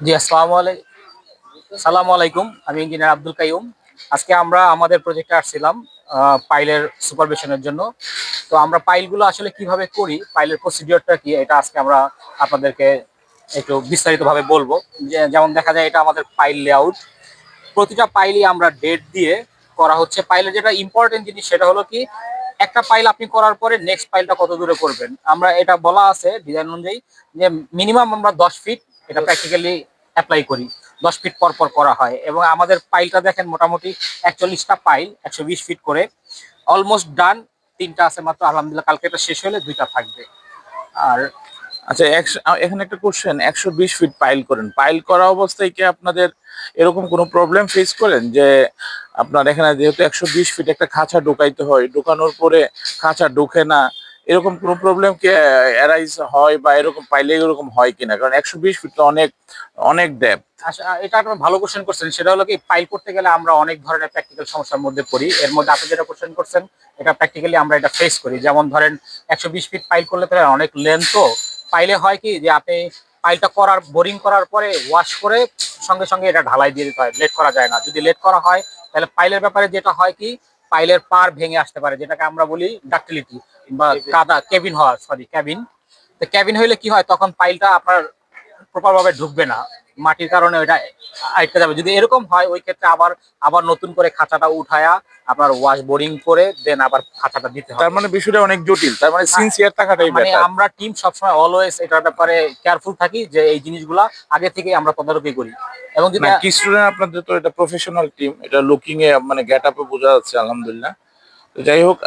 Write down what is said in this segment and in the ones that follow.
জি, সালামু আলাইকুম। আমি ইঞ্জিনিয়ার আব্দুল কাইয়ুম। আজকে আমরা আমাদের প্রজেক্টে আসছিলাম পাইলের সুপারভিশনের জন্য। তো আমরা পাইলগুলো আসলে কিভাবে করি, পাইলের প্রসিডিওরটা কি, এটা আজকে আমরা আপনাদেরকে একটু বিস্তারিতভাবে বলবো। যেমন দেখা যায় এটা আমাদের পাইল লেআউট। প্রতিটা পাইলই আমরা ডেট দিয়ে করা হচ্ছে। পাইলের যেটা ইম্পর্টেন্ট জিনিস সেটা হলো কি, একটা পাইল আপনি করার পরে নেক্সট পাইলটা কত দূরে করবেন। আমরা এটা বলা আছে ডিজাইন অনুযায়ী যে মিনিমাম আমরা 10 ফিট এটা প্র্যাকটিক্যালি অ্যাপ্লাই করি। 10 ফিট পর পর করা হয় এবং আমাদের পাইলটা দেখেন মোটামুটি 41টা পাইল 120 ফিট করে অলমোস্ট ডান। 3টা আছে মাত্র, আলহামদুলিল্লাহ কালকে এটা শেষ হলে 2টা থাকবে। আর আচ্ছা, এখানে একটা কোশ্চেন, 120 ফিট পাইল করেন, পাইল করা অবস্থায় কি আপনাদের এরকম কোনো প্রবলেম ফেস করেন যে আপনার এখানে যেহেতু 120 ফিট একটা খাঁচা ঢোকাইতে হয়, ঢোকানোর পরে খাঁচা ঢোকে না, এরকম কোনো প্রবলেম কি অ্যারাইজ হয় বা এরকম পাইলে এরকম হয় কিনা? কারণ 120 ফিট তো অনেক অনেক ডেপথ। আচ্ছা, এটা একটা ভালো কোশ্চেন করছেন। সেটা হলো কি, পাইল করতে গেলে আমরা অনেক ধরনের প্র্যাকটিক্যাল সমস্যার মধ্যে পড়ি। এর মধ্যে আপনি যেটা কোশ্চেন করছেন এটা প্র্যাকটিক্যালি আমরা এটা ফেস করি। যেমন ধরেন 120 ফিট পাইল করলে তো অনেক লেন্থ। তো পাইলে হয় কি যে আপনি পাইলটা করার বোরিং করার পরে ওয়াশ করে সঙ্গে সঙ্গে এটা ঢালাই দিয়ে দিতে হয়, লেট করা যায় না। যদি লেট করা হয় তাহলে পাইলের ব্যাপারে যেটা হয় কি, পাইলের পার ভেঙে আসতে পারে, যেটাকে আমরা বলি ডাক্টিলিটি বা কাদা কেবিন হওয়া, সরি ক্যাবিন। তো ক্যাবিন হইলে কি হয়, তখন পাইলটা আপনার প্রপার ভাবে ঢুকবে না, মাটির কারণে ওইটা আটকে যাবে। যদি এরকম হয় ওই ক্ষেত্রে আবার আবার নতুন করে খাঁচাটা উঠায়া আপনার ওয়াশ বোরিং করে দেন আবার খাঁচাটা দিতে হবে। তার মানে বিষয়টা অনেক জটিল, তার মানে সিনসিয়ার থাকাটাই মানে বেটার। আমরা টিম সবসময় অলওয়েজ এটার ব্যাপারে কেয়ারফুল থাকি যে এই জিনিসগুলা আগে থেকে আমরা তদারকি করি। এবং যদি না, কি স্টুডেন্ট আপনাদের তো এটা প্রফেশনাল টিম, এটা লুকিং এ মানে গেট আপে বোঝা যাচ্ছে আলহামদুলিল্লাহ। তো যাই হোক,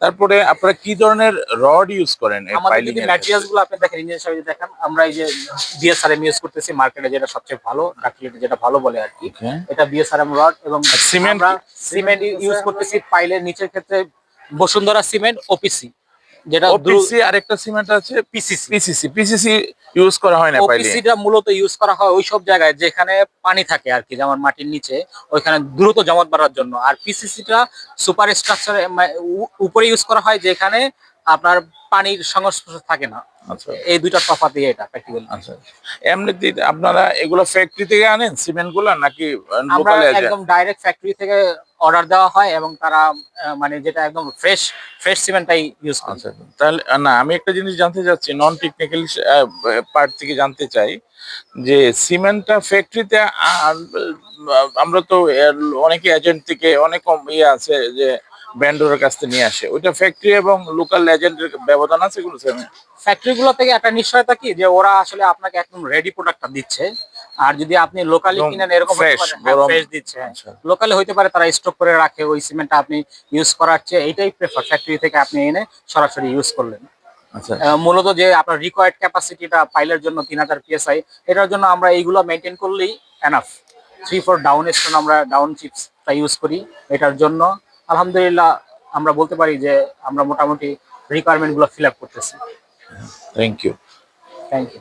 তারপরে আপনারা কি ধরনের রড ইউজ করেন এই আমাদের পাইলিং যদি এর ম্যাটেরিয়ালস ক্ষেত্রে? গুলো আপনি দেখেন, ইঞ্জিনিয়ার সাহেব যদি দেখেন, আমরা এই যে বিএসআরএম ইউজ করতেছি মার্কেটে, যেটা সবচেয়ে ভালো ডাক্টিলিটি যেটা ভালো বলে আর কি। ওকে। এটা বিএসআরএম রড। এবং আর সিমেন্ট? আমরা সিমেন্ট ইউজ করতেছি পাইলের নিচের ক্ষেত্রে বসুন্ধরা সিমেন্ট ওপিসি, যেটা ওপিসি, আরেকটা সিমেন্ট আছে পিসিসি। পিসিসি। পিসিসি ইউজ করা হয় না পাইলে? ওপিসিটা মূলত ইউজ করা হয় ওই সব জায়গায় যেখানে পানি থাকে আর কি, যেমন মাটির নিচে, ওইখানে দ্রুত জমাট বাড়ার জন্য। আর পিসিসিটা সুপার স্ট্রাকচারে উপরে ইউজ করা হয় যেখানে আপনার পানির সংস্পর্শ থাকে না। আচ্ছা এই দুইটা তফাৎ এটা প্র্যাকটিক্যালি। আচ্ছা। এমনিতে আপনারা এগুলো ফ্যাক্টরি থেকে আনেন সিমেন্ট গুলা নাকি আমরা লোকালে? একদম ডাইরেক্ট ফ্যাক্টরি থেকে অর্ডার দেওয়া হয় এবং তারা মানে যেটা একদম ফ্রেশ ফ্রেশ সিমেন্টটাই ইউজ করি। আচ্ছা, তাহলে না, আমি একটা জিনিস জানতে চাচ্ছি, নন টেকনিক্যাল পার্ট থেকে জানতে চাই যে সিমেন্টটা ফ্যাক্টরিতে আমরা তো অনেকে এজেন্ট থেকে অনেক ইয়ে আছে যে ভেন্ডরের কাছ থেকে নিয়ে আসে, ওইটা ফ্যাক্টরি এবং লোকাল এজেন্টের ব্যবধান আছে কোনো সিমেন্ট? ফ্যাক্টরি গুলো থেকে একটা নিশ্চয়তা কি, যে ওরা আসলে আপনাকে একদম রেডি প্রোডাক্টটা দিচ্ছে। আর যদি আপনি লোকালি এবং কিনেন এরকম হতে ফ্রেশ পারে, হ্যাঁ গরম? ফ্রেশ দিচ্ছে। আচ্ছা লোকালি হইতে পারে তারা স্টক করে রাখে ওই সিমেন্টটা, আপনি ইউজ করার চেয়ে এইটাই প্রেফার, ফ্যাক্টরি থেকে আপনি এনে সরাসরি ইউজ করলেন। আচ্ছা। মূলত যে আপনার রিকোয়ার্ড ক্যাপাসিটিটা পাইলের জন্য 3000 পিএসআই, এটার জন্য আমরা এইগুলো মেনটেন করলেই এনাফ। 3-4 ডাউন স্টোন আমরা ডাউন চিপসটা ইউজ করি এটার জন্য। আলহামদুলিল্লাহ আমরা বলতে পারি যে আমরা মোটামুটি রিকোয়ারমেন্ট গুলো ফিল আপ করতেছি। Thank you. Thank you.